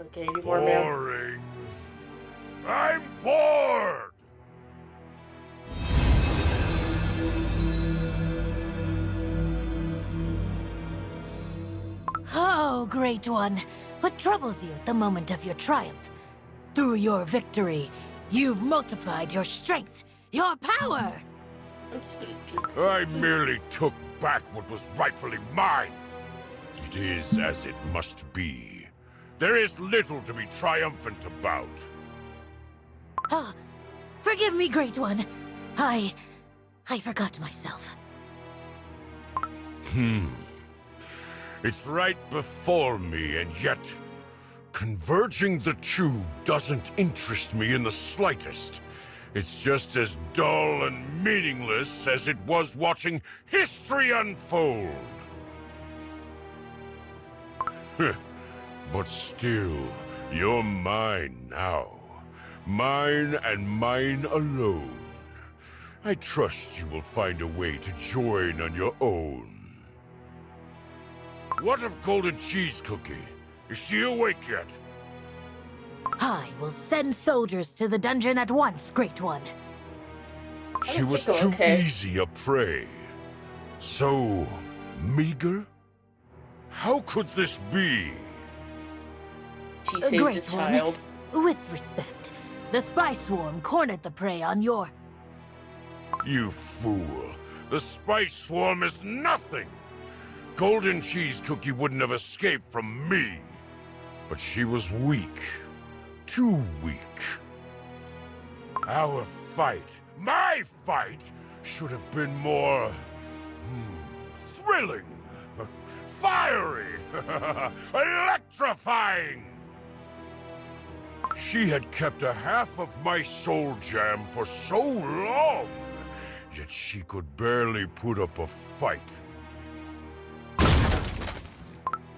cooking anymore, man. Boring. I'm bored! Oh, Great One, what troubles you at the moment of your triumph? Through your victory, you've multiplied your strength, your power! I merely took back what was rightfully mine. It is as it must be. There is little to be triumphant about. Oh, forgive me, Great One. I forgot myself. It's right before me, and yet converging the two doesn't interest me in the slightest. It's just as dull and meaningless as it was watching history unfold. But still, you're mine now. Mine and mine alone. I trust you will find a way to join on your own. What of Golden Cheese Cookie? Is she awake yet? I will send soldiers to the dungeon at once, Great One. She was think too I'm okay. easy a prey. So meager? How could this be? She saved a Great child. One, with respect, the spy swarm cornered the prey on your... You fool. The spice swarm is nothing. Golden Cheese Cookie wouldn't have escaped from me. But she was weak. Too weak. Our fight, my fight, should have been more... thrilling. Fiery. Electrifying. She had kept a half of my soul jam for so long, yet she could barely put up a fight.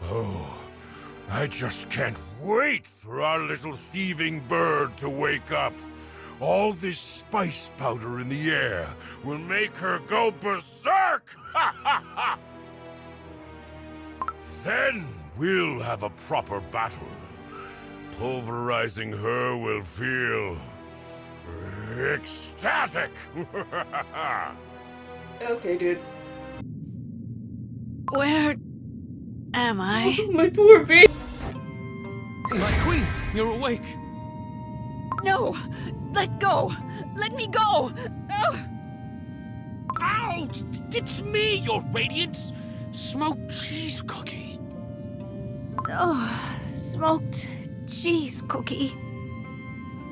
Oh, I just can't wait for our little thieving bird to wake up. All this spice powder in the air will make her go berserk! Then we'll have a proper battle. Pulverizing her will feel... ecstatic! Okay, dude. Where am I? My poor baby. My queen, you're awake. No! Let go! Let me go! Ugh. Ow! It's me, your radiance! Smoked cheese cookie. Oh, smoked cheese cookie.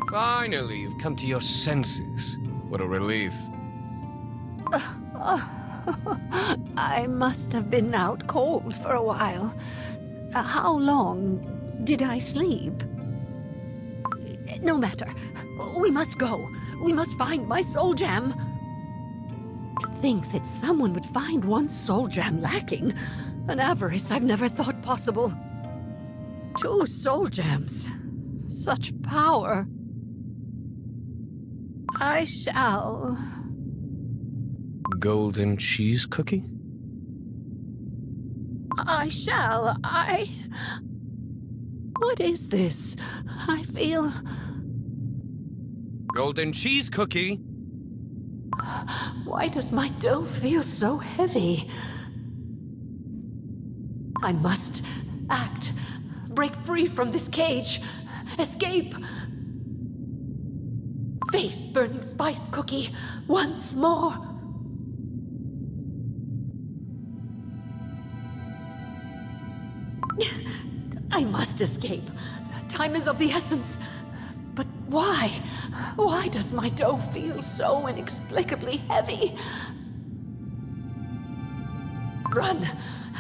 Finally, you've come to your senses. What a relief. I must have been out cold for a while. How long did I sleep? No matter. We must go. We must find my soul gem. To think that someone would find one soul gem lacking. An avarice I've never thought possible. 2 soul gems. Such power. I shall... Golden cheese cookie? I shall. What is this? I feel... Golden cheese cookie? Why does my dough feel so heavy? I must act. Break free from this cage. Escape. Face burning spice cookie once more. I must escape. Time is of the essence. But why? Why does my dough feel so inexplicably heavy? Run!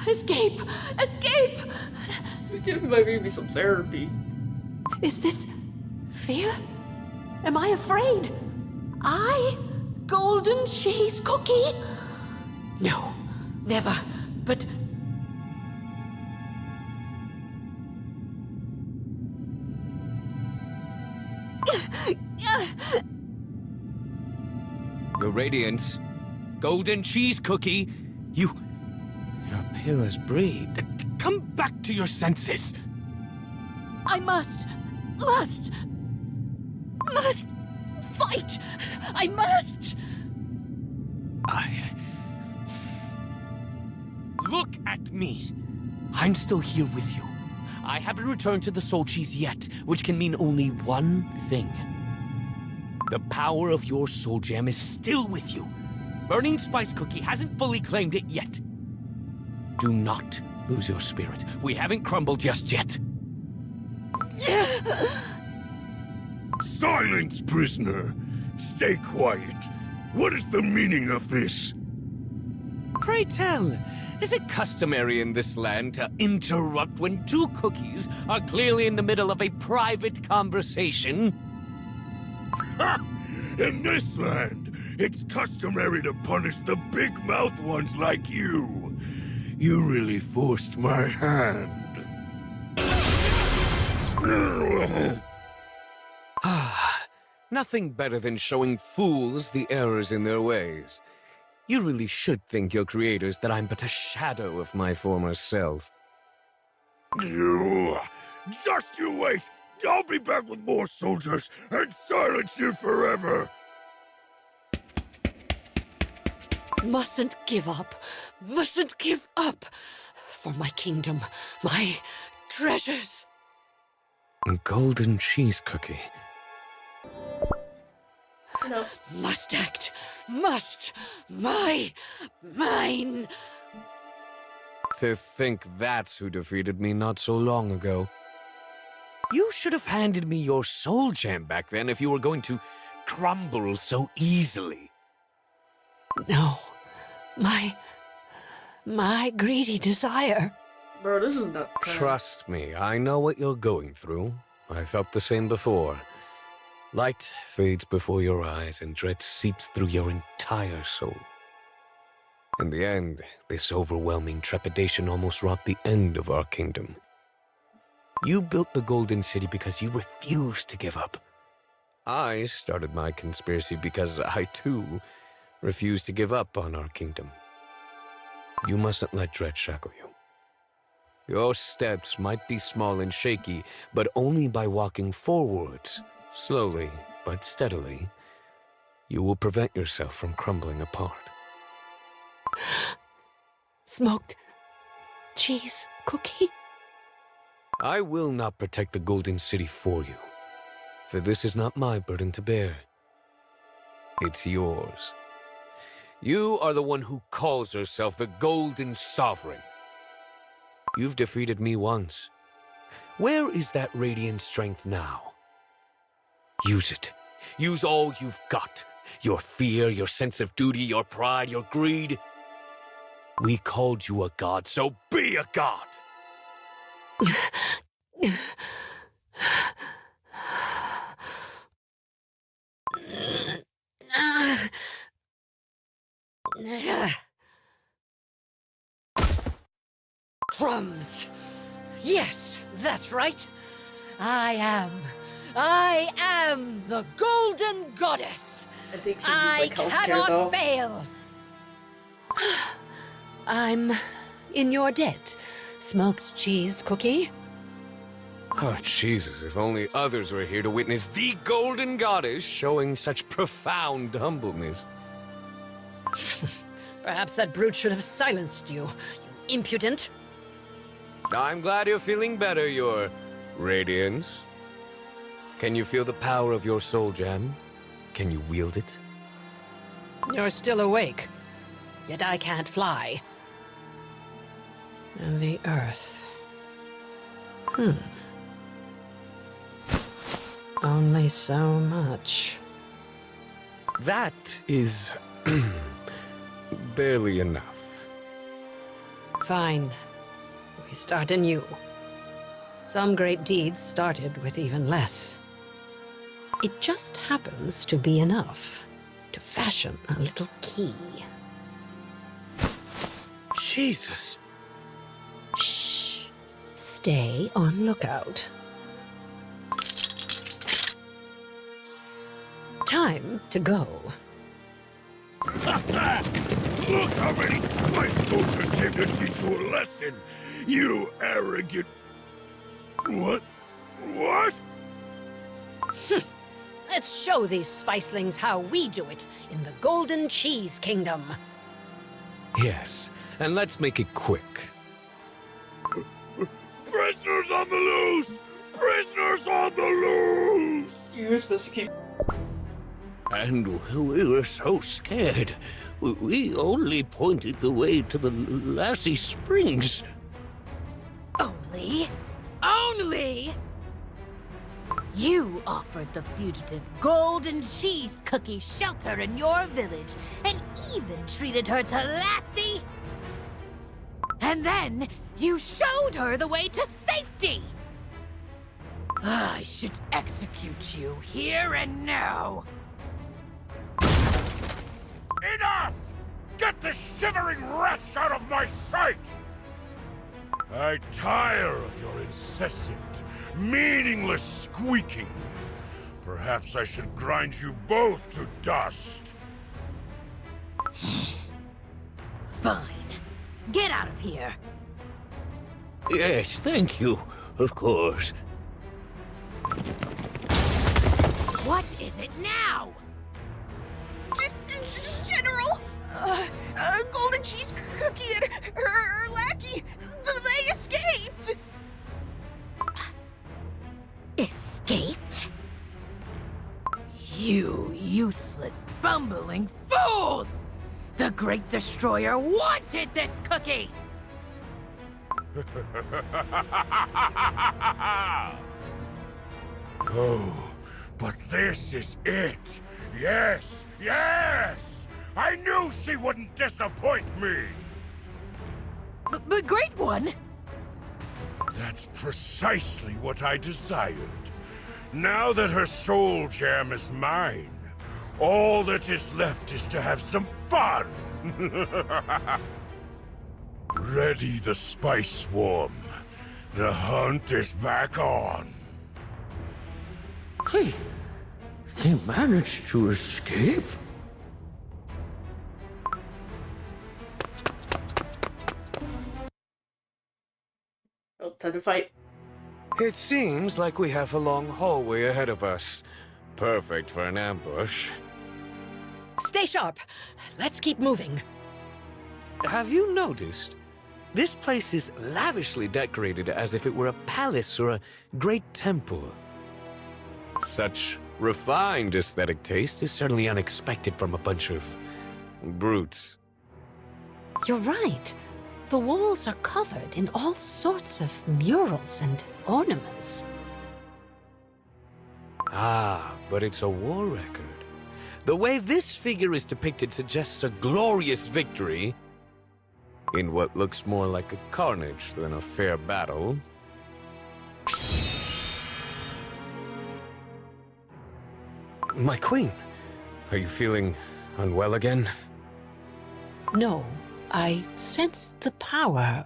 Escape! Escape! Give my baby some therapy. Is this fear? Am I afraid? I? Golden cheese cookie? No, never. But... Your radiance. Golden cheese cookie. You're pale as breed. Come back to your senses. I must fight! I must! Look at me! I'm still here with you. I haven't returned to the Soul Cheese yet, which can mean only one thing. The power of your Soul Gem is still with you. Burning Spice Cookie hasn't fully claimed it yet. Do not lose your spirit. We haven't crumbled just yet. Silence, prisoner! Stay quiet. What is the meaning of this? Pray tell, is it customary in this land to interrupt when two cookies are clearly in the middle of a private conversation? Ha! In this land, it's customary to punish the big-mouth ones like you. You really forced my hand. Nothing better than showing fools the errors in their ways. You really should thank your creators that I'm but a shadow of my former self. You... Just you wait! I'll be back with more soldiers and silence you forever! Mustn't give up. Mustn't give up. For my kingdom, my treasures. Golden cheese cookie. No. Must act. Must. Mine. To think that's who defeated me not so long ago. You should have handed me your soul gem back then if you were going to crumble so easily. No. My greedy desire. Bro, this is not fair. Trust me, I know what you're going through. I felt the same before. Light fades before your eyes and dread seeps through your entire soul. In the end, this overwhelming trepidation almost wrought the end of our kingdom. You built the Golden City because you refused to give up. I started my conspiracy because I, too, refused to give up on our kingdom. You mustn't let dread shackle you. Your steps might be small and shaky, but only by walking forwards, slowly but steadily, you will prevent yourself from crumbling apart. Smoked cheese cookie? I will not protect the Golden City for you, for this is not my burden to bear. It's yours. You are the one who calls herself the Golden Sovereign. You've defeated me once. Where is that radiant strength now? Use it. Use all you've got. Your fear, your sense of duty, your pride, your greed. We called you a god, so be a god! Crumbs. Yes, that's right. I am the Golden Goddess. I think she I needs like healthcare cannot though. fail. I'm in your debt, smoked cheese cookie. Oh, Jesus, if only others were here to witness the Golden Goddess showing such profound humbleness. Perhaps that brute should have silenced you, you impudent. I'm glad you're feeling better, Your Radiance. Can you feel the power of your soul gem? Can you wield it? You're still awake, yet I can't fly. And the earth. Only so much. That is barely enough. Fine. We start anew. Some great deeds started with even less. It just happens to be enough to fashion a little key. Jesus. Shh. Stay on lookout. Time to go. Look how many spice soldiers came to teach you a lesson! You arrogant... What? Let's show these spicelings how we do it in the Golden Cheese Kingdom. Yes, and let's make it quick. Prisoners on the loose! Prisoners on the loose! You were supposed to keep. And we were so scared. We only pointed the way to the Lassie Springs. Only? Only? You offered the fugitive golden cheese cookie shelter in your village, and even treated her to Lassie. And then you showed her the way to safety. I should execute you here and now. Enough! Get this shivering wretch out of my sight! I tire of your incessant, meaningless squeaking. Perhaps I should grind you both to dust. Fine. Get out of here. Yes, thank you. Of course. What is it now? General! Golden cheese cookie and her lackey, they escaped! Escaped? You useless, bumbling fools! The Great Destroyer wanted this cookie! Oh, but this is it! Yes, yes! I knew she wouldn't disappoint me! But Great One! That's precisely what I desired. Now that her soul gem is mine, all that is left is to have some fun! Ready the spice swarm. The hunt is back on. They managed to escape? Oh, time to fight. It seems like we have a long hallway ahead of us. Perfect for an ambush. Stay sharp. Let's keep moving. Have you noticed? This place is lavishly decorated as if it were a palace or a great temple. Such refined aesthetic taste is certainly unexpected from a bunch of brutes. You're right. The walls are covered in all sorts of murals and ornaments. Ah, but it's a war record. The way this figure is depicted suggests a glorious victory in what looks more like a carnage than a fair battle. My queen, are you feeling unwell again? No, I sensed the power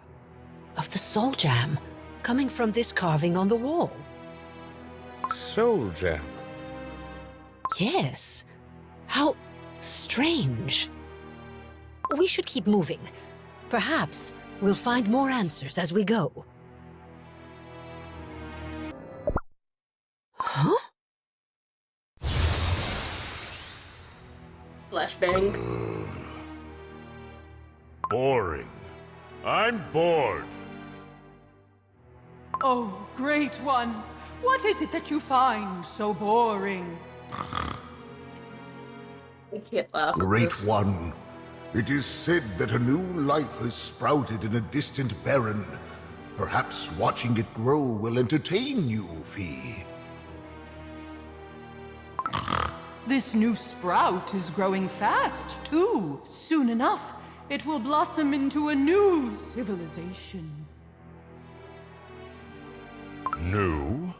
of the soul jam coming from this carving on the wall. Soul gem. Yes. How strange. We should keep moving. Perhaps we'll find more answers as we go. Huh? Flashbang. Boring. I'm bored. Oh, Great One, what is it that you find so boring? I can't laugh. at Great this. One, it is said that a new life has sprouted in a distant barren. Perhaps watching it grow will entertain you, Fee. This new sprout is growing fast, too. Soon enough, it will blossom into a new civilization. New?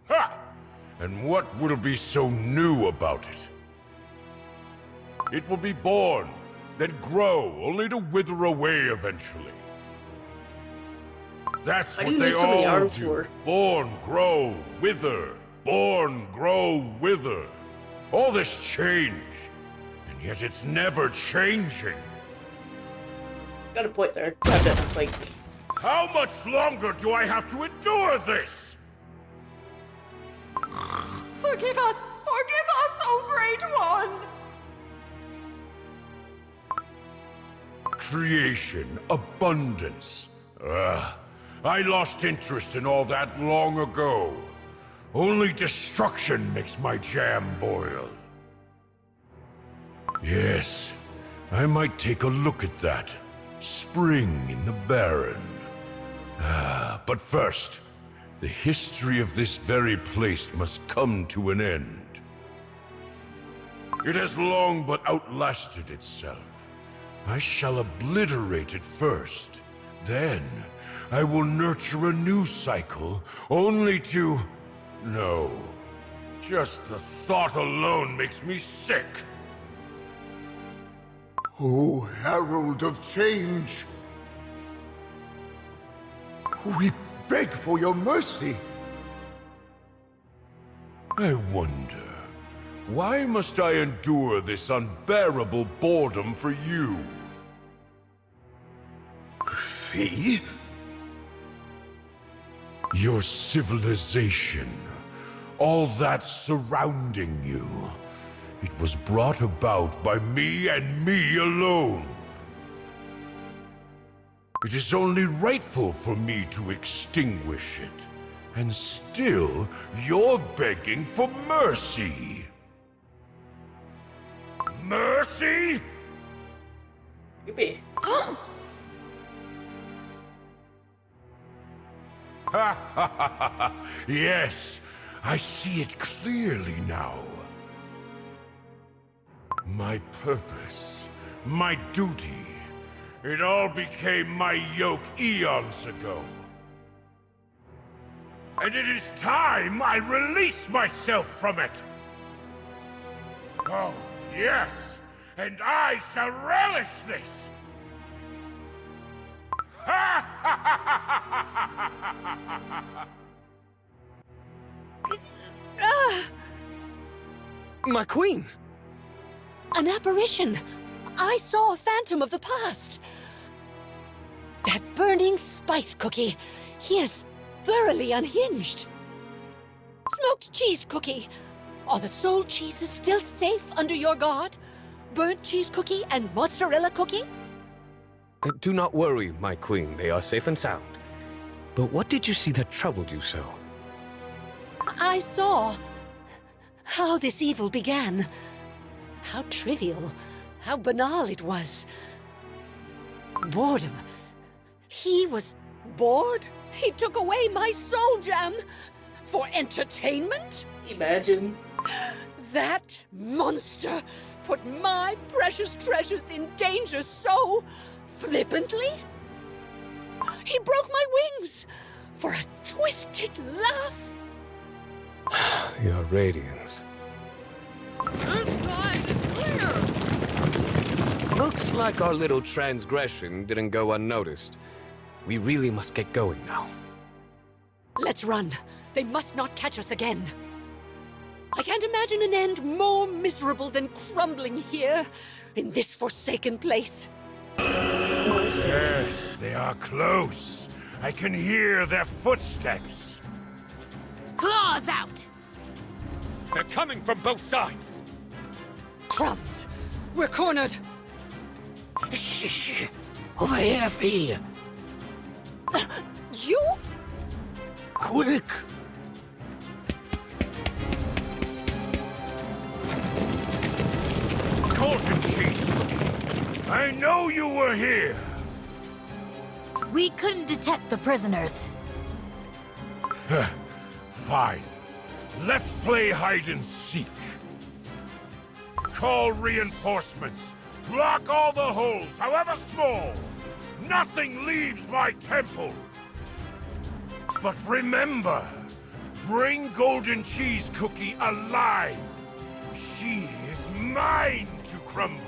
Ha! And what will be so new about it? It will be born, then grow, only to wither away eventually. That's Why what do you they need so many all arms do. for? Born, grow, wither. Born, grow, wither. All this change, and yet it's never changing. Got a point there. Have to, like, How much longer do I have to endure this? Forgive us! Forgive us, O Great One! Creation, abundance. I lost interest in all that long ago. Only destruction makes my jam boil. Yes, I might take a look at that. Spring in the Barren. But first, the history of this very place must come to an end. It has long but outlasted itself. I shall obliterate it first. Then, I will nurture a new cycle, only to... No. Just the thought alone makes me sick. O Herald of Change! We beg for your mercy! I wonder, why must I endure this unbearable boredom for you? Fee? Your civilization, all that surrounding you, it was brought about by me and me alone. It is only rightful for me to extinguish it. And still, you're begging for mercy. Mercy? Yippee. Ha ha ha ha! Yes, I see it clearly now. My purpose, my duty, it all became my yoke eons ago. And it is time I release myself from it! Oh, yes! And I shall relish this! Ha ha ha ha ha! My queen! An apparition! I saw a phantom of the past! That burning spice cookie! He is thoroughly unhinged! Smoked cheese cookie! Are the soul cheeses still safe under your guard? Burnt cheese cookie and mozzarella cookie? Do not worry, my queen. They are safe and sound. But what did you see that troubled you so? I saw how this evil began. How trivial, how banal it was. Boredom. He was bored? He took away my soul gem for entertainment? Imagine. That monster put my precious treasures in danger so flippantly? He broke my wings for a twisted laugh. Your radiance. This side is clear! Looks like our little transgression didn't go unnoticed. We really must get going now. Let's run. They must not catch us again. I can't imagine an end more miserable than crumbling here in this forsaken place. Yes, they are close. I can hear their footsteps. Claws out! They're coming from both sides! Crumbs! We're cornered! Over here, Fee. You? Quick! Golden cheese cookie. I know you were here. We couldn't detect the prisoners. Fine. Let's play hide and seek. Call reinforcements. Block all the holes, however small. Nothing leaves my temple. But remember, bring Golden Cheese Cookie alive. She is mine to crumble.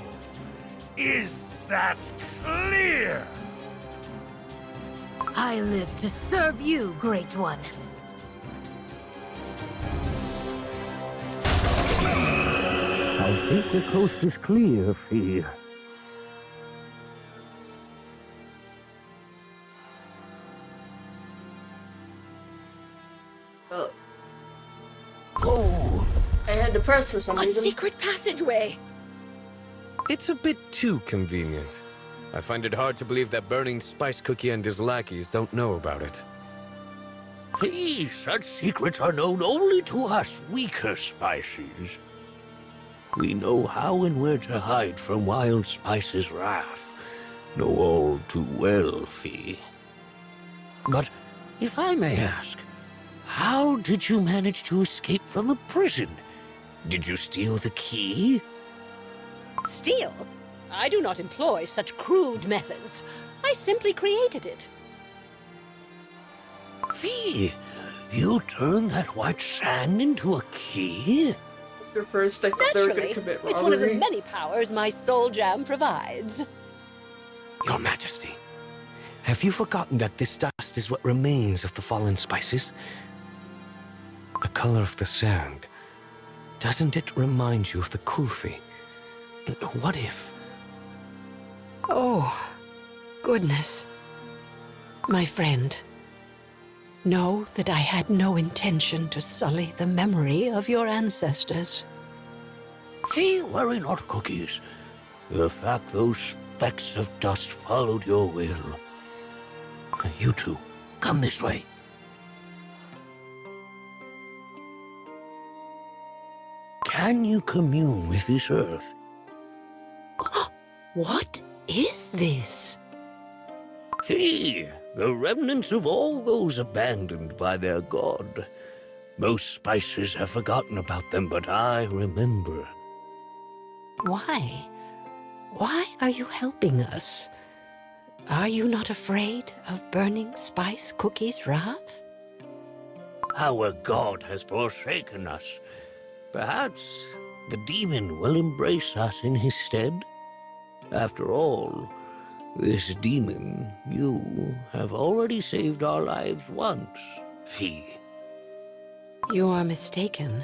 Is that clear? I live to serve you, Great One. I think the coast is clear, Fee. Oh, Oh, I and depressed for some A reason. secret passageway! It's a bit too convenient. I find it hard to believe that Burning Spice Cookie and his lackeys don't know about it. These such secrets are known only to us weaker spices. We know how and where to hide from Wild Spice's wrath. Know all too well, Fee. But if I may ask, how did you manage to escape from the prison? Did you steal the key? Steal? I do not employ such crude methods. I simply created it. Fee, you turned that white sand into a key? At first, I thought they were going Naturally, to commit robbery. it's one of the many powers my soul gem provides. Your Majesty, have you forgotten that this dust is what remains of the fallen spices? The color of the sand. Doesn't it remind you of the Kulfi? What if... Oh, goodness. My friend, know that I had no intention to sully the memory of your ancestors. Fee, worry not, Cookies. The fact those specks of dust followed your will. You two, come this way. Can you commune with this earth? What is this? Fee, the remnants of all those abandoned by their god. Most spices have forgotten about them, but I remember. Why? Why are you helping us? Are you not afraid of Burning Spice Cookie's wrath? Our god has forsaken us. Perhaps the demon will embrace us in his stead. After all, this demon, you, have already saved our lives once, Fee. You are mistaken.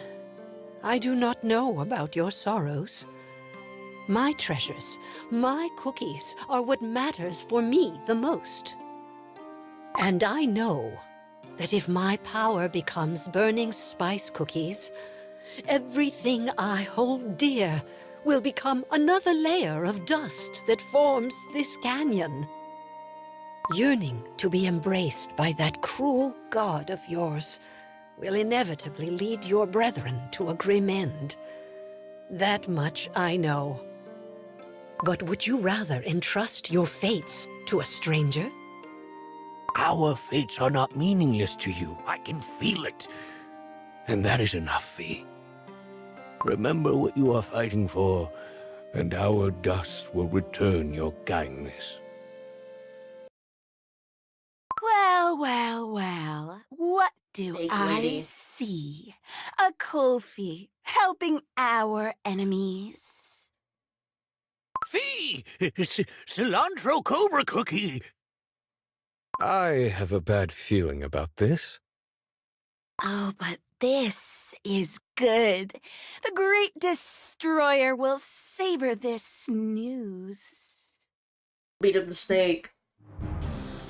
I do not know about your sorrows. My treasures, my cookies, are what matters for me the most. And I know that if my power becomes Burning Spice Cookies, everything I hold dear will become another layer of dust that forms this canyon. Yearning to be embraced by that cruel god of yours will inevitably lead your brethren to a grim end. That much I know. But would you rather entrust your fates to a stranger? Our fates are not meaningless to you. I can feel it. And that is enough, Fee. Remember what you are fighting for, and our dust will return your kindness. Well, well, well. What do Fake I lady. see? A Kulfi helping our enemies. Fee! Cilantro Cobra Cookie! I have a bad feeling about this. Oh, but this is good. The Great Destroyer will savor this news. Beat up the snake.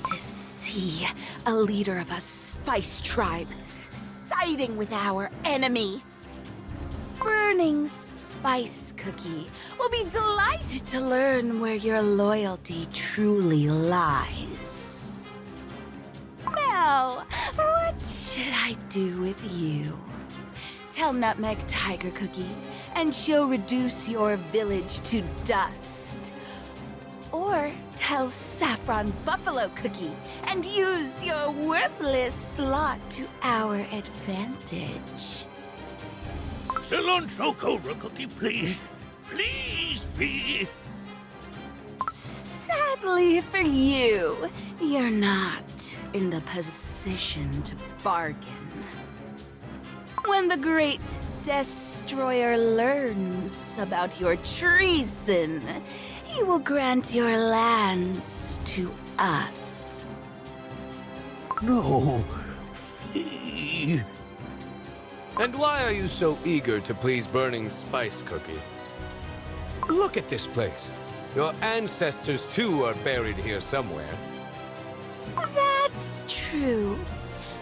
To see a leader of a spice tribe siding with our enemy. Burning Spice Cookie will be delighted to learn where your loyalty truly lies. Now, what should I do with you? Tell Nutmeg Tiger Cookie, and she'll reduce your village to dust. Or tell Saffron Buffalo Cookie, and use your worthless slot to our advantage. Cilantro Cobra Cookie, please. Please, Fee. Sadly for you, you're not in the position to bargain. When the Great Destroyer learns about your treason, he will grant your lands to us. No, Fee. And why are you so eager to please Burning Spice Cookie? Look at this place. Your ancestors, too, are buried here somewhere. That's true.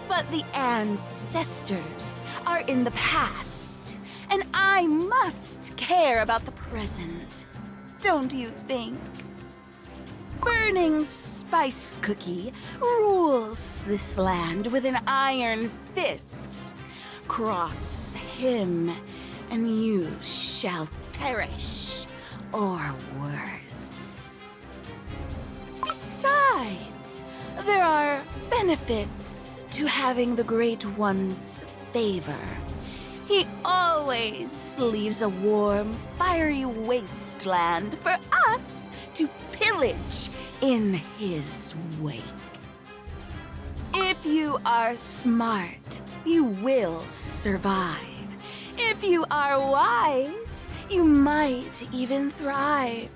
But the ancestors are in the past, and I must care about the present. Don't you think? Burning Spice Cookie rules this land with an iron fist. Cross him, and you shall perish, or worse. Besides, there are benefits to having the Great One's favor. He always leaves a warm, fiery wasteland for us to pillage in his wake. If you are smart, you will survive. If you are wise, you might even thrive.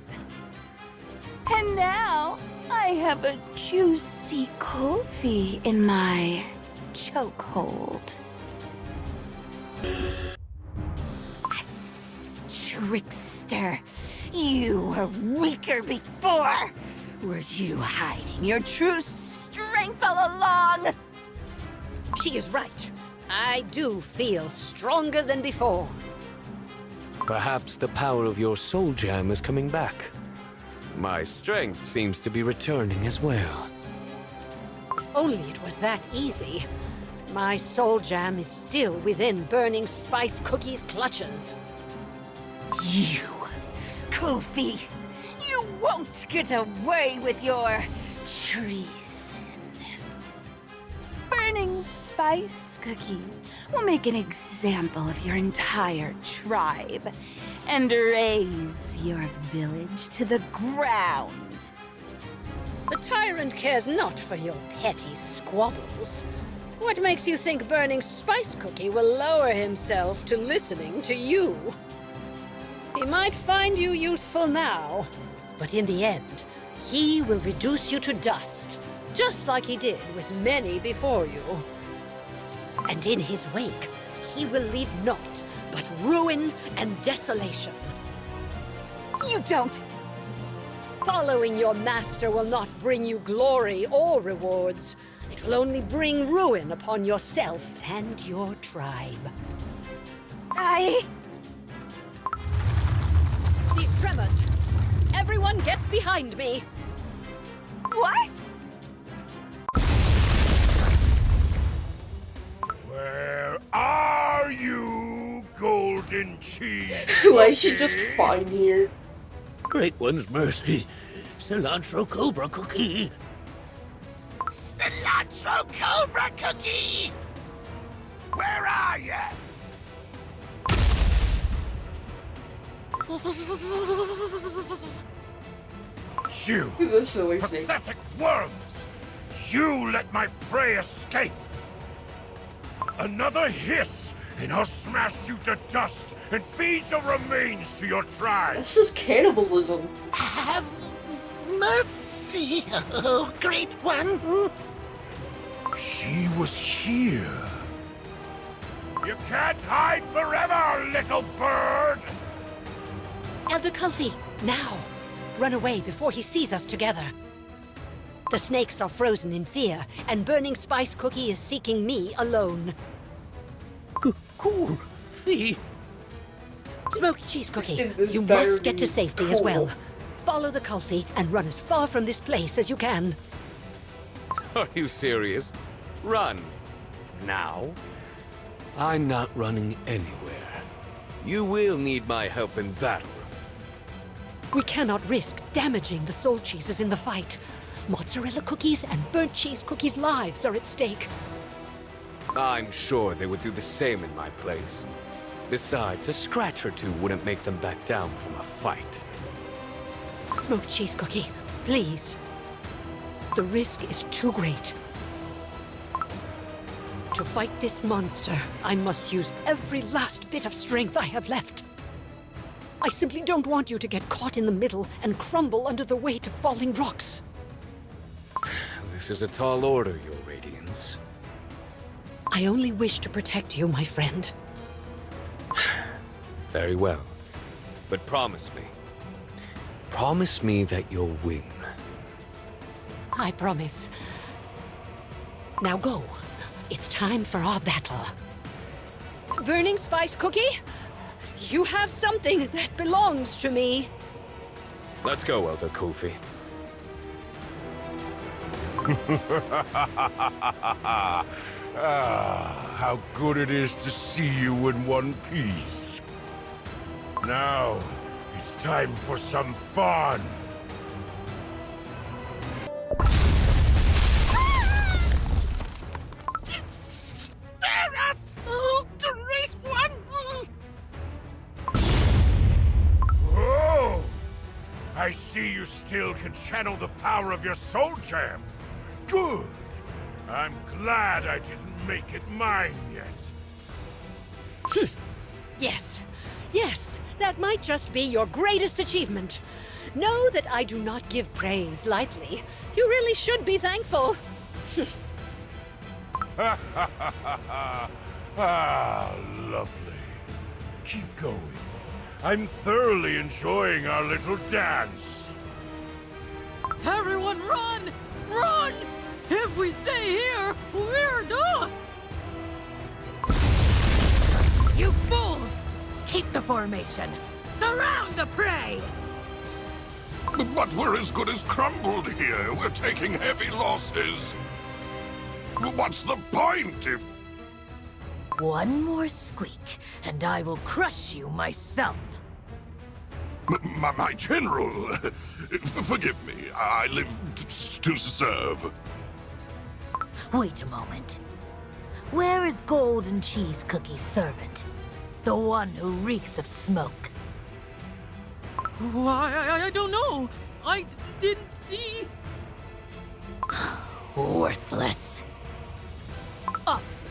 And now, I have a juicy coffee in my chokehold. Trickster, you were weaker before. Were you hiding your true strength all along? She is right. I do feel stronger than before. Perhaps the power of your soul jam is coming back. My strength seems to be returning as well. If only it was that easy. My soul jam is still within Burning Spice Cookie's clutches. You, Kofi, you won't get away with your treason. Burning Spice Cookie will make an example of your entire tribe and raze your village to the ground. The tyrant cares not for your petty squabbles. What makes you think Burning Spice Cookie will lower himself to listening to you? He might find you useful now, but in the end, he will reduce you to dust, just like he did with many before you. And in his wake, he will leave naught but ruin and desolation. You don't! Following your master will not bring you glory or rewards. It will only bring ruin upon yourself and your tribe. These tremors! Everyone get behind me! What? Where are you, golden cheese? Why is she just fine here? Great One's mercy. Cilantro Cobra Cookie. Cilantro Cobra Cookie! Where are you? You The silly snake. pathetic worms! You let my prey escape! Another hiss, and I'll smash you to dust and feed your remains to your tribe! This is cannibalism. Have mercy, oh Great One. She was here. You can't hide forever, little bird! Elder Comfy, now! Run away before he sees us together. The snakes are frozen in fear, and Burning Spice Cookie is seeking me alone. Cool. Fee. Smoked Cheese Cookie, In this you diary, must get to safety as cool. well. Follow the Kulfi and run as far from this place as you can. Are you serious? Run. Now? I'm not running anywhere. You will need my help in battle. We cannot risk damaging the soul cheeses in the fight. Mozzarella cookies and burnt cheese cookies' lives are at stake. I'm sure they would do the same in my place. Besides, a scratch or two wouldn't make them back down from a fight. Smoked Cheese Cookie, please. The risk is too great. To fight this monster, I must use every last bit of strength I have left. I simply don't want you to get caught in the middle and crumble under the weight of falling rocks. This is a tall order, Your Radiance. I only wish to protect you, my friend. Very well. But promise me. Promise me that you'll win. I promise. Now go. It's time for our battle. Burning Spice Cookie, You have something that belongs to me. Let's go, Elder Kulfi. How good it is to see you in one piece. Now, it's time for some fun. Spare us! Oh, great one! Oh! I see you still can channel the power of your soul gem. Good. I'm glad I didn't make it mine yet. Yes, yes, that might just be your greatest achievement. Know that I do not give praise lightly. You really should be thankful. Ah, lovely. Keep going. I'm thoroughly enjoying our little dance. Everyone run! Run! If we stay here, we're dust! You fools! Keep the formation! Surround the prey! But we're as good as crumbled here. We're taking heavy losses. What's the point if... One more squeak, and I will crush you myself. My general, forgive me. I live to serve. Wait a moment. Where is Golden Cheese Cookie's servant? The one who reeks of smoke. I don't know. I didn't see. Worthless. Officer,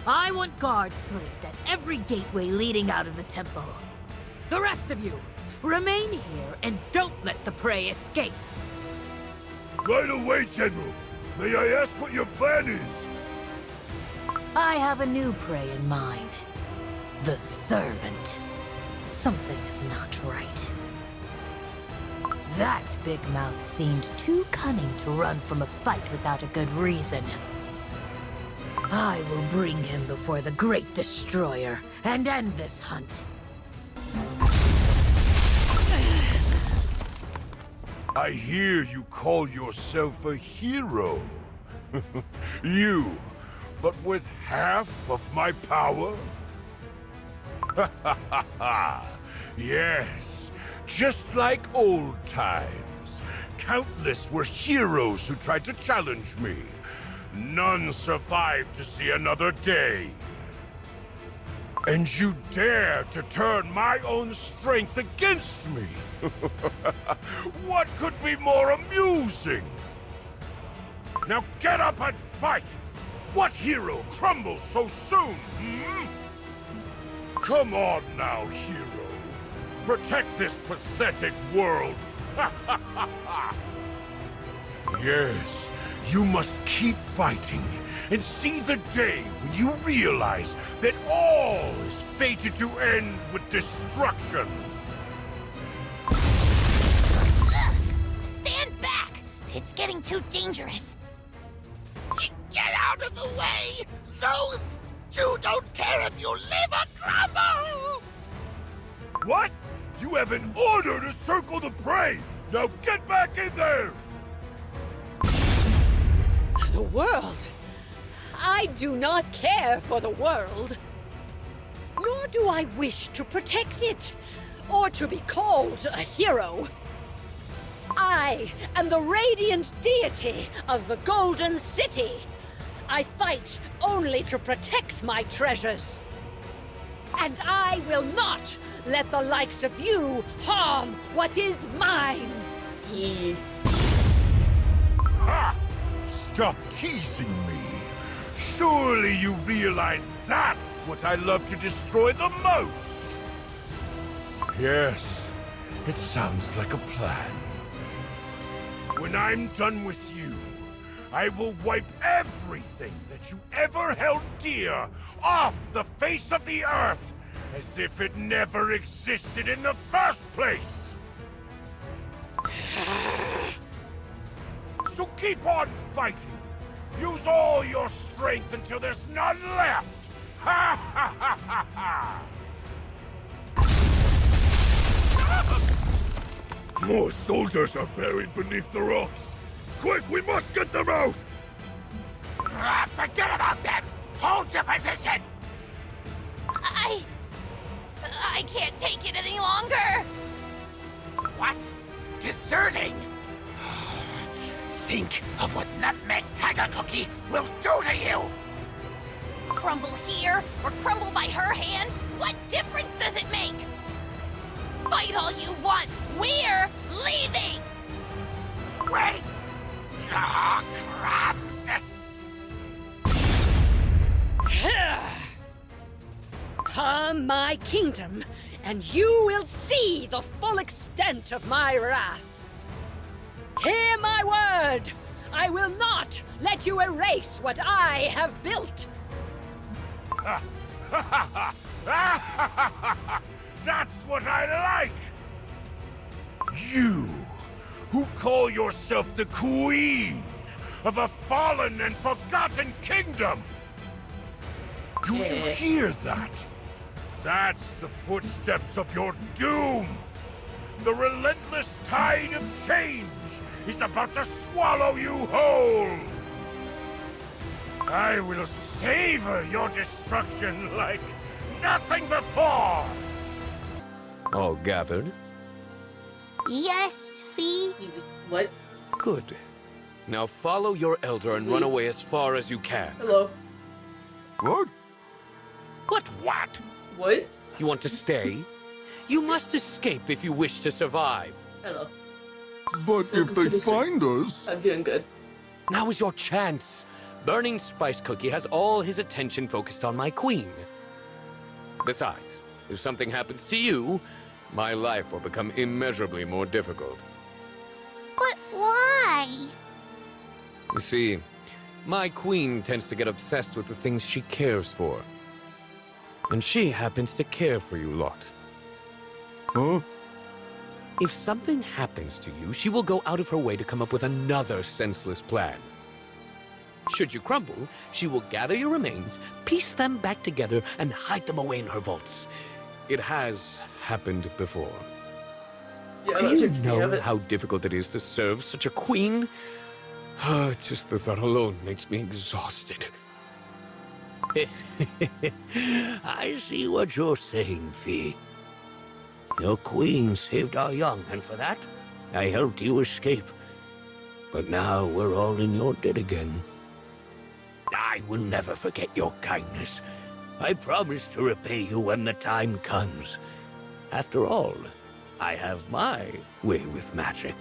I want guards placed at every gateway leading out of the temple. The rest of you, remain here and don't let the prey escape. Right away, General. May I ask what your plan is? I have a new prey in mind. The servant. Something is not right. That big mouth seemed too cunning to run from a fight without a good reason. I will bring him before the Great Destroyer and end this hunt. I hear you call yourself a hero. You, but with half of my power? Yes, just like old times. Countless were heroes who tried to challenge me. None survived to see another day. And you dare to turn my own strength against me? What could be more amusing? Now get up and fight! What hero crumbles so soon, hmm? Come on now, hero. Protect this pathetic world. Yes, you must keep fighting and see the day when you realize that all is fated to end with destruction. Stand back! It's getting too dangerous. Get out of the way! Those two don't care if you live or crumble! What? You have an order to circle the prey! Now get back in there! The world? I do not care for the world. Nor do I wish to protect it, or to be called a hero. I am the radiant deity of the Golden City. I fight only to protect my treasures. And I will not let the likes of you harm what is mine. Ha! Stop teasing me. Surely you realize that's what I love to destroy the most. Yes, it sounds like a plan. When I'm done with you, I will wipe everything that you ever held dear off the face of the earth, as if it never existed in the first place! So keep on fighting! Use all your strength until there's none left! Ha ha ha ha ha! More soldiers are buried beneath the rocks. Quick, we must get them out! Forget about them! Hold your position! I can't take it any longer! What? Deserting? Think of what Nutmeg Tiger Cookie will do to you! Crumble here, or crumble by her hand? What difference does it make? Fight all you want! We're leaving! Wait! Ah, crumbs! Harm my kingdom, and you will see the full extent of my wrath. Hear my word! I will not let you erase what I have built! That's what I like! You, who call yourself the queen of a fallen and forgotten kingdom! Do you hear that? That's the footsteps of your doom! The relentless tide of change is about to swallow you whole! I will savor your destruction like nothing before! All gathered? Yes, Fee? What? Good. Now follow your elder and run away as far as you can. Hello. What? What? What? You want to stay? You must escape if you wish to survive. Hello. But if they find us... I'm doing good. Now is your chance. Burning Spice Cookie has all his attention focused on my queen. Besides, if something happens to you, my life will become immeasurably more difficult. But why? You see, my queen tends to get obsessed with the things she cares for. And she happens to care for you lot. Huh? If something happens to you, she will go out of her way to come up with another senseless plan. Should you crumble, she will gather your remains, piece them back together, and hide them away in her vaults. It has happened before. Yeah, Do that you seems to be know it. how difficult it is to serve such a queen? Just the thought alone makes me exhausted. I see what you're saying, Fee. Your queen saved our young, and for that, I helped you escape. But now we're all in your debt again. I will never forget your kindness. I promise to repay you when the time comes. After all, I have my way with magic.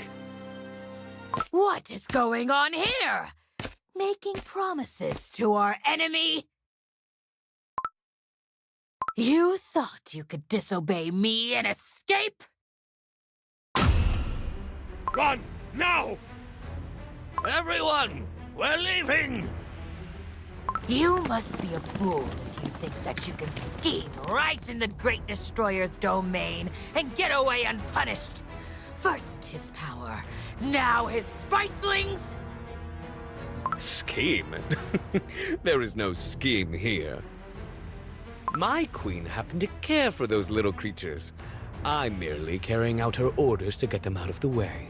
What is going on here? Making promises to our enemy? You thought you could disobey me and escape? Run! Now! Everyone! We're leaving! You must be a fool if you think that you can scheme right in the Great Destroyer's domain and get away unpunished. First his power, now his spicelings? Scheme? There is no scheme here. My queen happened to care for those little creatures. I'm merely carrying out her orders to get them out of the way.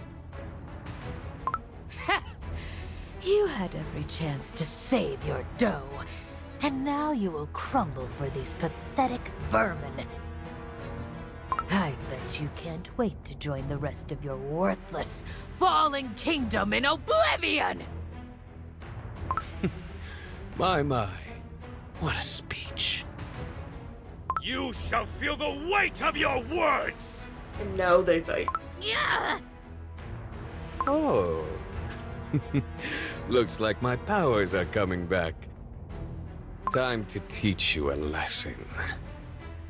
You had every chance to save your dough, and now you will crumble for these pathetic vermin. I bet you can't wait to join the rest of your worthless, fallen kingdom in oblivion! My, what a speech. You shall feel the weight of your words! And now they fight. Yeah! Oh. Looks like my powers are coming back. Time to teach you a lesson.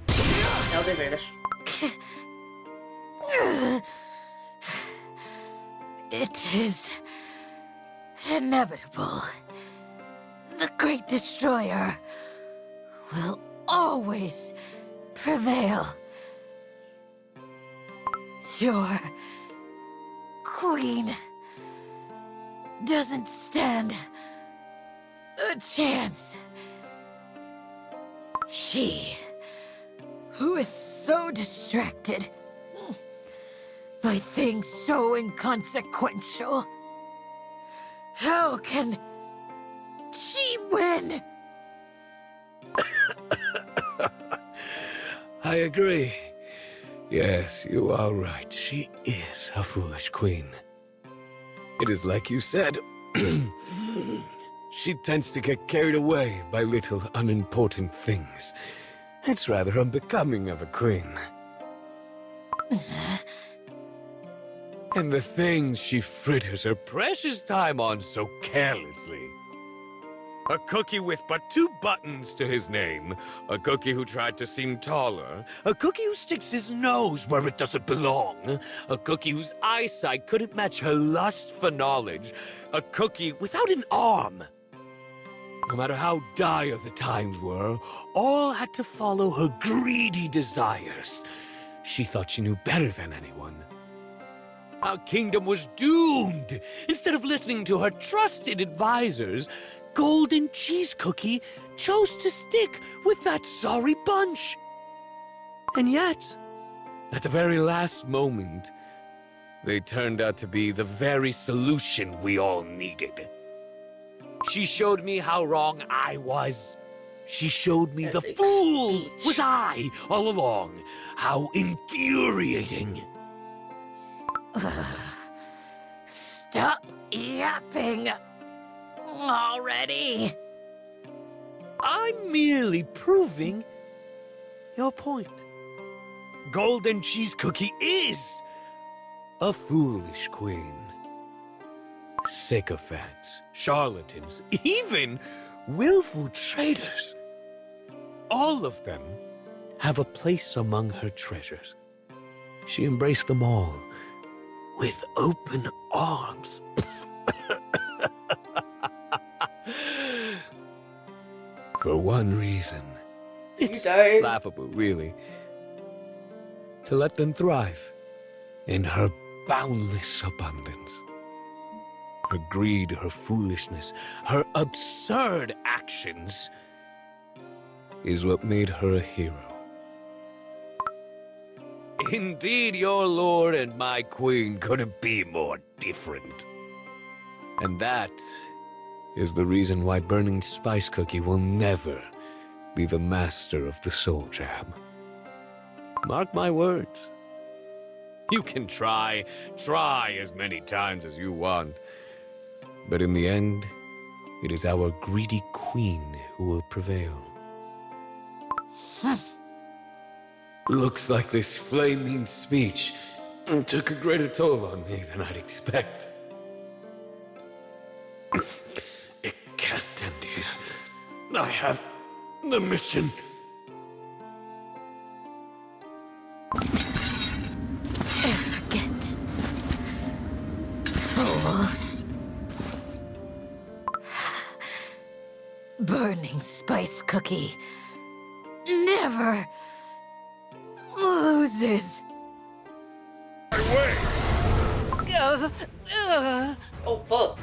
Now they vanish. It is inevitable. The Great Destroyer will always prevail. Your queen doesn't stand a chance. She, who is so distracted, by things so inconsequential. How can she win? I agree. Yes, you are right. She is a foolish queen. It is like you said. She tends to get carried away by little unimportant things. It's rather unbecoming of a queen. And the things she fritters her precious time on so carelessly. A cookie with but 2 buttons to his name. A cookie who tried to seem taller. A cookie who sticks his nose where it doesn't belong. A cookie whose eyesight couldn't match her lust for knowledge. A cookie without an arm. No matter how dire the times were, all had to follow her greedy desires. She thought she knew better than anyone. Our kingdom was doomed. Instead of listening to her trusted advisors, Golden Cheese Cookie chose to stick with that sorry bunch. And yet, at the very last moment, they turned out to be the very solution we all needed. She showed me how wrong I was. She showed me the fool was I all along. How infuriating. Stop yapping already. I'm merely proving your point. Golden Cheese Cookie is a foolish queen. Sycophants, charlatans, even willful traitors. All of them have a place among her treasures. She embraced them all with open arms. For one reason. It's laughable, really. To let them thrive in her boundless abundance. Her greed, her foolishness, her absurd actions is what made her a hero. Indeed, your lord and my queen couldn't be more different. And that is the reason why Burning Spice Cookie will never be the master of the Soul Jam. Mark my words. You can try as many times as you want. But in the end, it is our greedy queen who will prevail. Looks like this flaming speech took a greater toll on me than I'd expect. It can't end here. I have the mission. Arrogant. Fool. Burning Spice Cookie never loses. Oh fuck.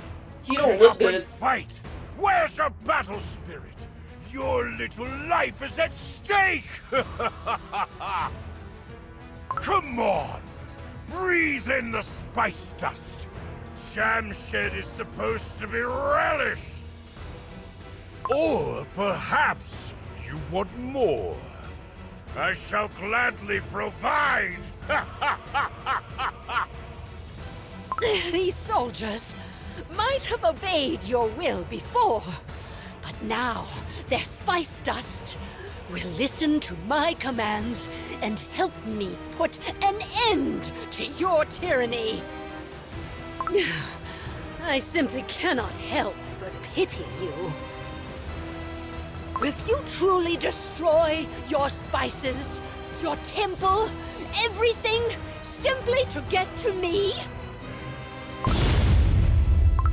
You don't look good. Fight! Where's your battle spirit? Your little life is at stake! Come on! Breathe in the spice dust! Jam Shed is supposed to be relished! Or perhaps you want more. I shall gladly provide! These soldiers might have obeyed your will before, but now their spice dust will listen to my commands and help me put an end to your tyranny. I simply cannot help but pity you. Will you truly destroy your spices, your temple, everything, simply to get to me?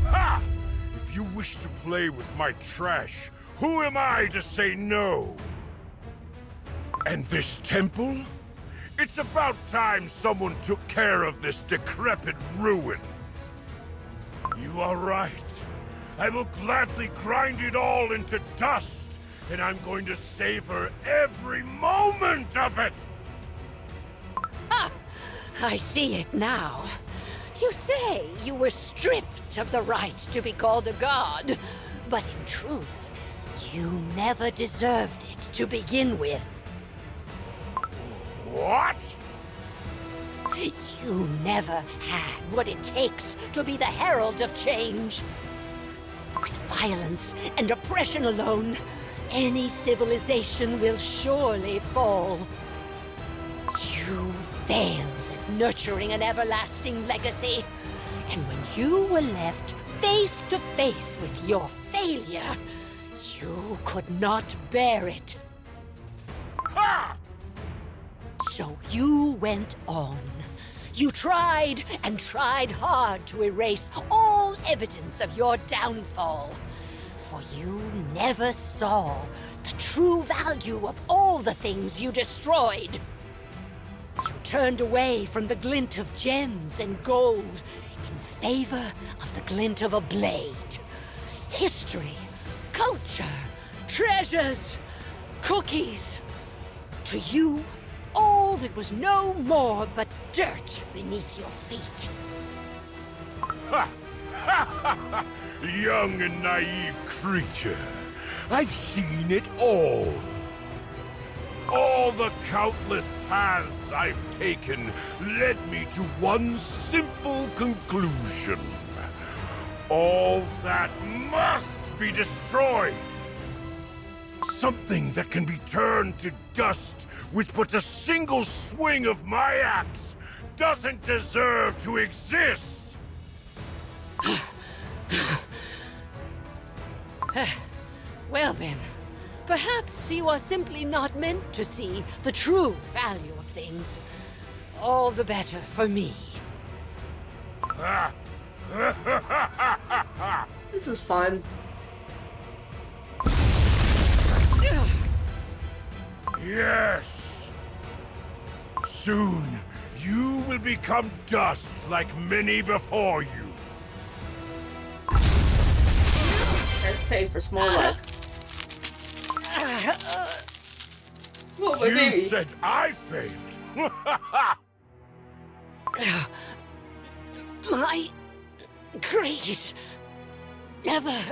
Ha! If you wish to play with my trash, who am I to say no? And this temple? It's about time someone took care of this decrepit ruin. You are right. I will gladly grind it all into dust, and I'm going to savor every moment of it! Ha! I see it now. You say you were stripped of the right to be called a god, but in truth, you never deserved it to begin with. What? You never had what it takes to be the herald of change. With violence and oppression alone, any civilization will surely fall. You failed at nurturing an everlasting legacy, and when you were left face to face with your failure, you could not bear it. Ha! So you went on. You tried and tried hard to erase all evidence of your downfall. For you never saw the true value of all the things you destroyed. You turned away from the glint of gems and gold in favor of the glint of a blade. History, culture, treasures, cookies. To you, all that was no more but dirt beneath your feet. Ha! Ha! Ha! Young and naive creature. I've seen it all. All the countless paths I've taken led me to one simple conclusion. All that must be destroyed. Something that can be turned to dust with but a single swing of my axe doesn't deserve to exist! Well then, perhaps you are simply not meant to see the true value of things. All the better for me. This is fun. Yes! Soon, you will become dust like many before you. Let's pay for small luck. Oh, my You baby. said I failed. My greed never...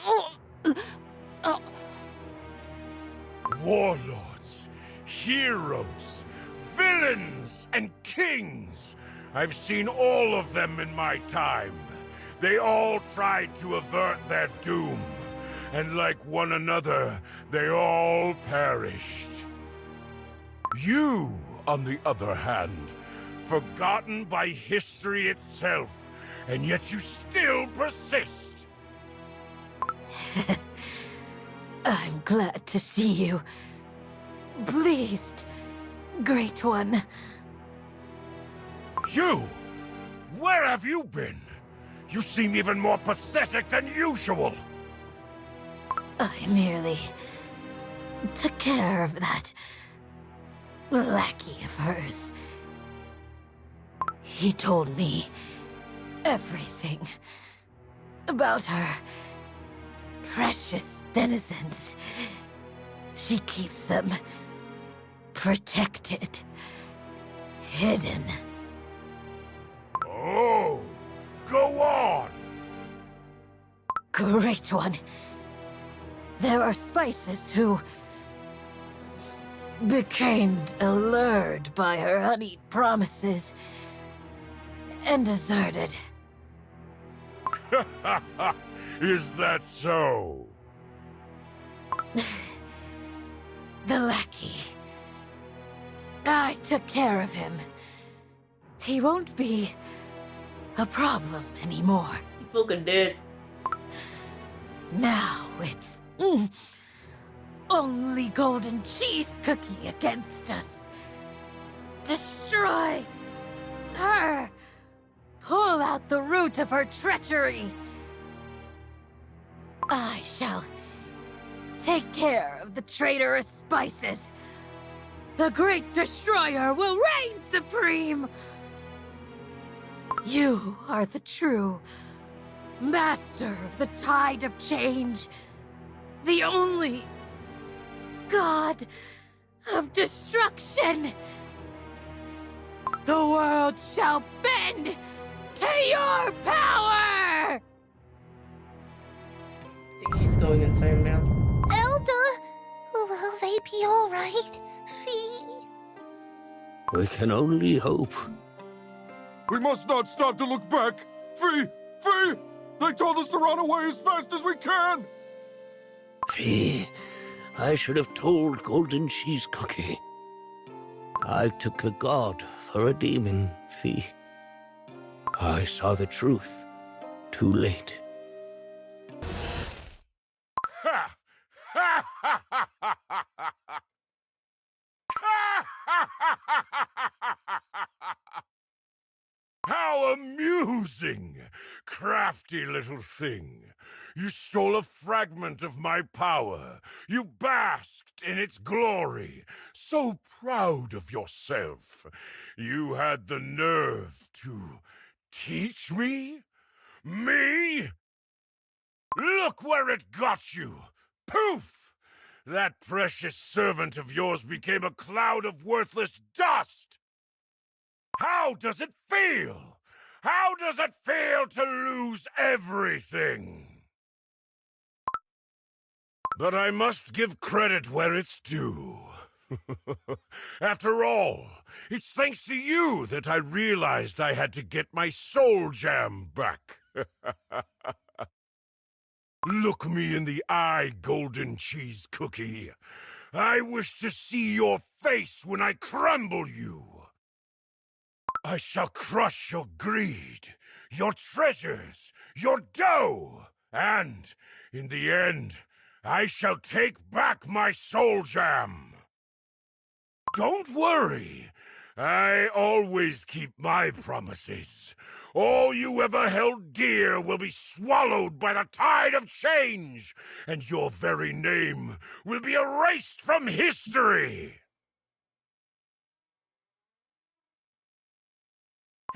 Oh. Warlords, heroes, villains, and kings. I've seen all of them in my time. They all tried to avert their doom. And like one another, they all perished. You, on the other hand, forgotten by history itself, and yet you still persist. I'm glad to see you. Pleased, Great One. You! Where have you been? You seem even more pathetic than usual. I merely took care of that lackey of hers. He told me everything about her precious denizens. She keeps them protected, hidden. Oh, go on! Great One. There are spices who became allured by her honeyed promises and deserted. Is that so? The lackey. I took care of him. He won't be a problem anymore. You fucking did. Now it's only golden cheese cookie against us. Destroy her. Pull out the root of her treachery. I shall take care of the traitorous spices. The great destroyer will reign supreme. You are the true master of the tide of change. The only god of destruction. The world shall bend to your power! I think she's going insane now. Elda, will they be all right, Fee? We can only hope. We must not stop to look back. Fee! Fee! They told us to run away as fast as we can! Fee, I should have told Golden Cheese Cookie. I took the god for a demon, Fee. I saw the truth too late. Ha! Ha ha ha ha ha ha! How amusing! Crafty little thing. You stole a fragment of my power. You basked in its glory. So proud of yourself. You had the nerve to teach me? Me? Look where it got you! Poof! That precious servant of yours became a cloud of worthless dust! How does it feel? How does it feel to lose everything? But I must give credit where it's due. After all, it's thanks to you that I realized I had to get my soul gem back. Look me in the eye, Golden Cheese Cookie. I wish to see your face when I crumble you. I shall crush your greed, your treasures, your dough, and, in the end, I shall take back my soul gem. Don't worry. I always keep my promises. All you ever held dear will be swallowed by the tide of change, and your very name will be erased from history.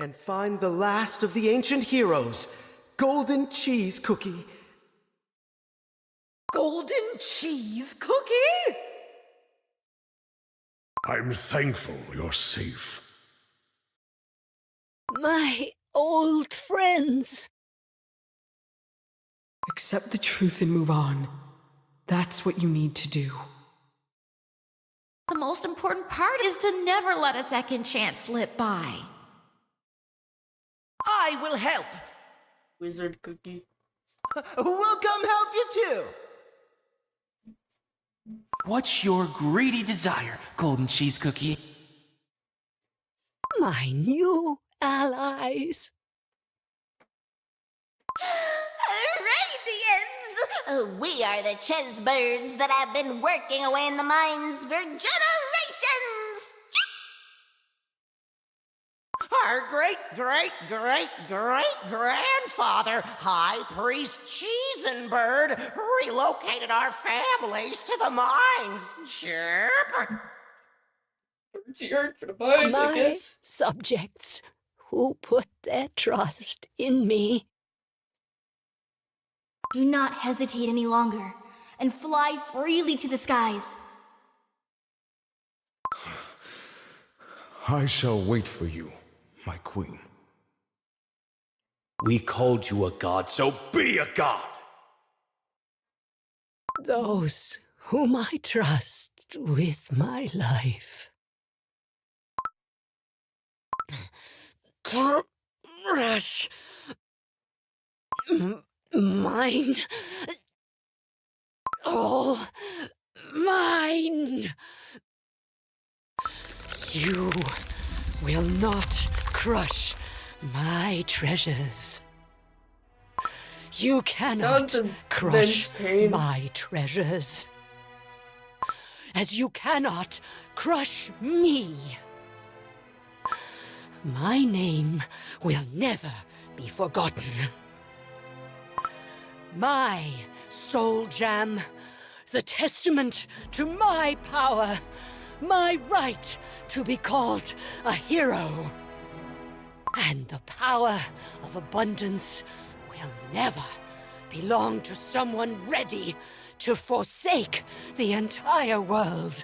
And find the last of the ancient heroes, Golden Cheese Cookie. Golden cheese cookie? I'm thankful you're safe. My old friends. Accept the truth and move on. That's what you need to do. The most important part is to never let a second chance slip by. I will help. Wizard Cookie. We'll come help you too. What's your greedy desire, Golden Cheese Cookie? My new allies. Radians! We are the chess birds that have been working away in the mines for generations! Our great-great-great-great-grandfather, High Priest Cheesenbird, relocated our families to the mines. Chirp! It's your for the mines, I My guess. subjects who put their trust in me. Do not hesitate any longer, and fly freely to the skies. I shall wait for you, my queen. We called you a god, so be a god! Those whom I trust with my life. Crush. Mine. All mine. You will not crush my treasures. You cannot Sounds crush immense pain. my treasures. As you cannot crush me. My name will never be forgotten. My soul jam, the testament to my power, my right to be called a hero. And the power of abundance will never belong to someone ready to forsake the entire world.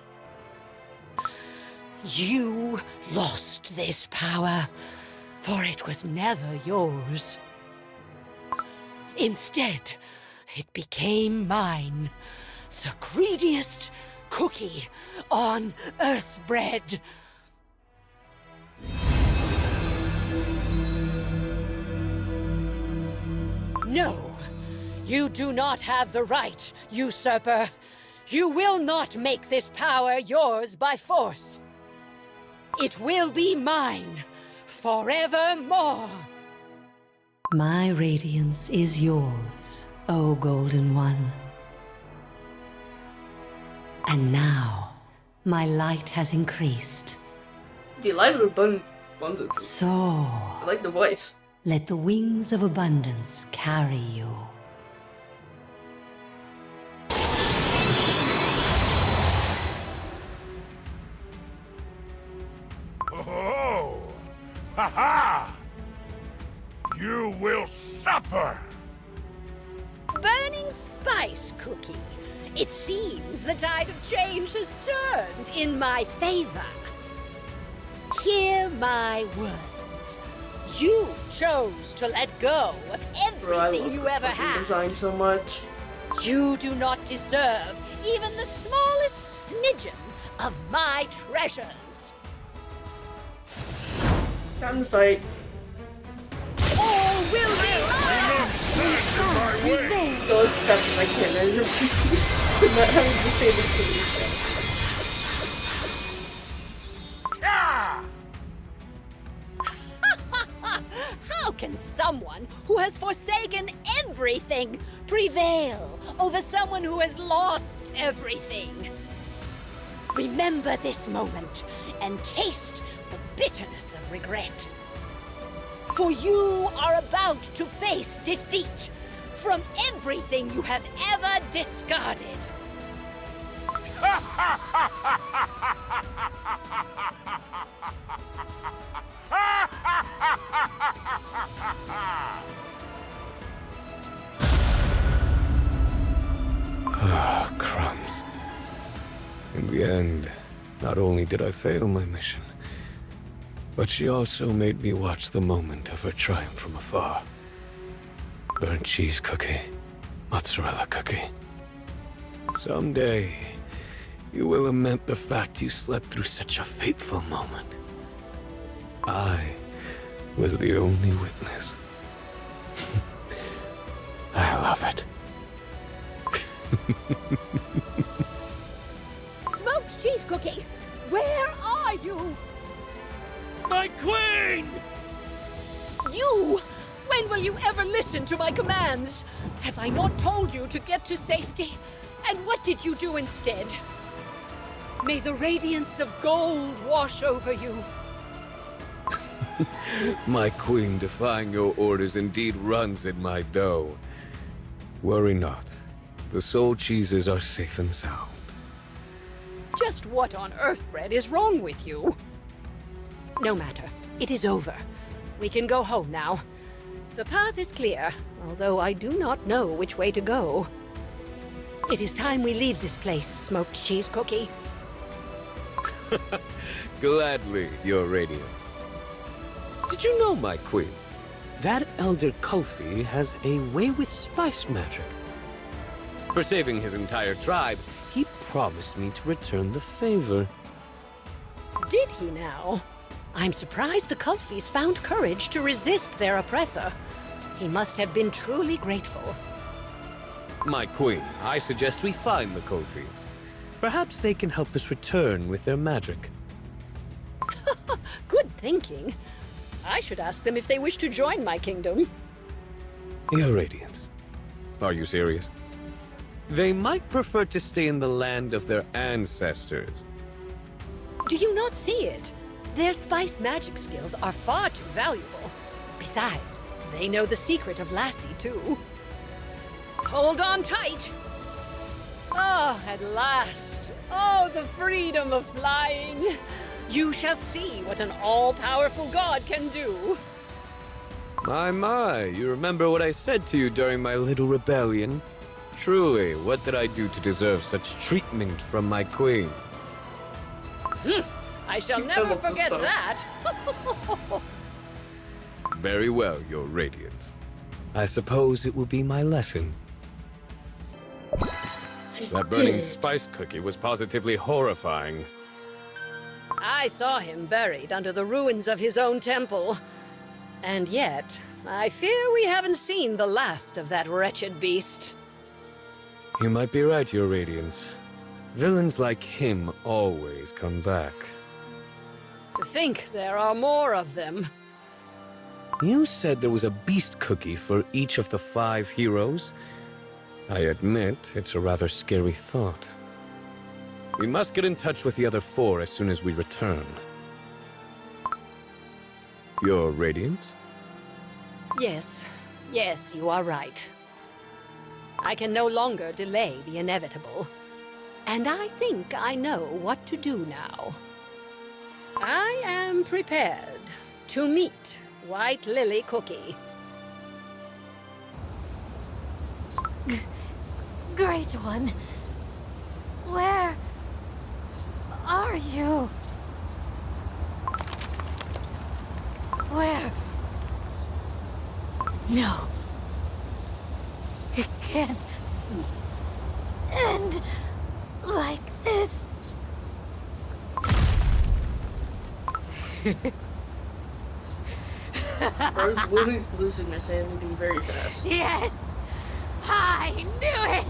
You lost this power, for it was never yours. Instead, it became mine, the greediest cookie on Earthbread. No, you do not have the right, usurper. You will not make this power yours by force. It will be mine, forevermore. My radiance is yours, O Golden One. And now, my light has increased. The light of abundance. So, I like the voice. let the wings of abundance carry you. Oh! Ha-ha! You will suffer! Burning spice cookie. It seems the tide of change has turned in my favor. Hear my words. You chose to let go of Bro, I everything love you the ever fucking had. design so much. You do not deserve even the smallest smidgen of my treasures. Time to fight. All will be mine! So it's that's my canon. I'm not having to say this to you. How can someone who has forsaken everything prevail over someone who has lost everything? Remember this moment and taste the bitterness of regret. For you are about to face defeat from everything you have ever discarded. Ah, crumbs. In the end, not only did I fail my mission, but she also made me watch the moment of her triumph from afar. Burnt cheese cookie, mozzarella cookie. Someday, you will lament the fact you slept through such a fateful moment. I was the only witness. I love it. Smoked cheese cookie, where are you? My queen! You! When will you ever listen to my commands? Have I not told you to get to safety? And what did you do instead? May the radiance of gold wash over you. My queen defying your orders indeed runs in my dough. Worry not. The soul cheeses are safe and sound. Just what on Earthbread is wrong with you? No matter. It is over. We can go home now. The path is clear, although I do not know which way to go. It is time we leave this place, smoked cheese cookie. Gladly, your radiance. Did you know, my queen, that Elder Kofi has a way with spice magic? For saving his entire tribe, he promised me to return the favor. Did he now? I'm surprised the Kulfis found courage to resist their oppressor. He must have been truly grateful. My queen, I suggest we find the Kofis. Perhaps they can help us return with their magic. Good thinking. I should ask them if they wish to join my kingdom. Your radiance. Are you serious? They might prefer to stay in the land of their ancestors. Do you not see it? Their spice magic skills are far too valuable. Besides, they know the secret of Lassie, too. Hold on tight! Oh, at last! Oh, the freedom of flying! You shall see what an all-powerful god can do. My, you remember what I said to you during my little rebellion? Truly, what did I do to deserve such treatment from my queen? I shall I never love this forget stuff. that. Very well, Your Radiance. I suppose it will be my lesson. That burning spice cookie was positively horrifying. I saw him buried under the ruins of his own temple. And yet, I fear we haven't seen the last of that wretched beast. You might be right, Your Radiance. Villains like him always come back. To think there are more of them. You said there was a beast cookie for each of the 5 heroes? I admit, it's a rather scary thought. We must get in touch with the other 4 as soon as we return. Your Radiance? Yes, you are right. I can no longer delay the inevitable. And I think I know what to do now. I am prepared to meet White Lily Cookie. Great One. Where are you? Where? No. It can't end like this. Bro's losing his sanity very fast. Yes! I knew it!